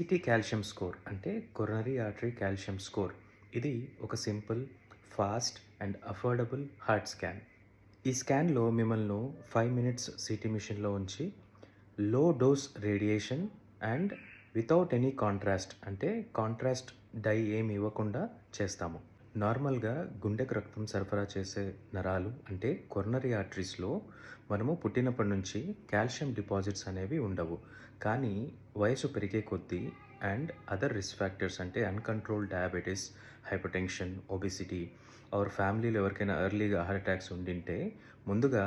City calcium score అంటే coronary artery calcium score. ఇది ఒక simple, fast and affordable heart scan. ఈ స్కాన్‌లో మిమ్మల్ని 5 మినిట్స్ సీటీ మెషిన్‌లో ఉంచి low dose radiation and without any contrast అంటే కాంట్రాస్ట్ డై ఏమి ఇవ్వకుండా చేస్తాము. నార్మల్‌గా గుండెకు రక్తం సరఫరా చేసే నరాలు అంటే కొరనరీ ఆర్టరీస్‌లో మనము పుట్టినప్పటి నుంచి కాల్షియం డిపాజిట్స్ అనేవి ఉండవు. కానీ వయసు పెరిగే కొద్దీ అండ్ అదర్ రిస్క్ ఫ్యాక్టర్స్ అంటే uncontrolled diabetes, hypertension, obesity or ఫ్యామిలీలో ఎవరికైనా ఎర్లీగా హార్ట్ అటాక్స్ ఉండింటే ముందుగా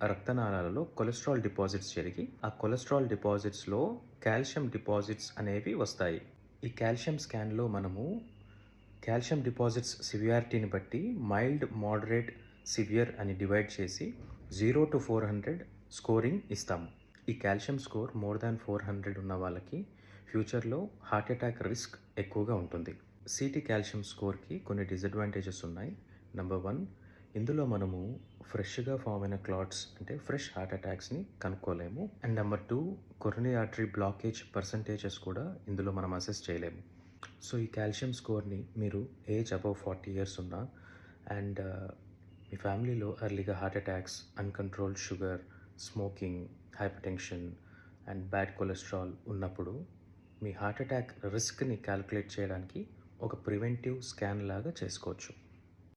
ఆ రక్తనాళాలలో కొలెస్ట్రాల్ డిపాజిట్స్ జరిగి ఆ కొలెస్ట్రాల్ డిపాజిట్స్‌లో కాల్షియం డిపాజిట్స్ అనేవి వస్తాయి. ఈ కాల్షియం స్కాన్‌లో మనము కాల్షియం డిపాజిట్స్ సివియారిటీని బట్టి మైల్డ్, మోడరేట్, సివియర్ అని డివైడ్ చేసి 0-400 స్కోరింగ్ ఇస్తాము. ఈ కాల్షియం స్కోర్ మోర్ దాన్ 400 ఉన్న వాళ్ళకి ఫ్యూచర్‌లో హార్ట్ అటాక్ రిస్క్ ఎక్కువగా ఉంటుంది. సిటీ కాల్షియం స్కోర్‌కి కొన్ని డిసడ్వాంటేజెస్ ఉన్నాయి. నంబర్ 1, ఇందులో మనము ఫ్రెష్‌గా ఫార్మ్ అయిన క్లాట్స్ అంటే ఫ్రెష్ హార్ట్ అటాక్స్‌ని కనుక్కోలేము. And number 2, coronary artery blockage percentages కూడా ఇందులో మనం అసెస్ చేయలేము. సో ఈ కాల్షియం స్కోర్‌ని మీరు ఏజ్ అబవ్ 40 ఇయర్స్ ఉన్నా అండ్ మీ ఫ్యామిలీలో ఎర్లీగా heart attacks, uncontrolled sugar, smoking, hypertension and bad cholesterol ఉన్నప్పుడు మీ హార్ట్ అటాక్ రిస్క్‌ని క్యాలిక్యులేట్ చేయడానికి ఒక ప్రివెంటివ్ స్కాన్ లాగా చేసుకోవచ్చు.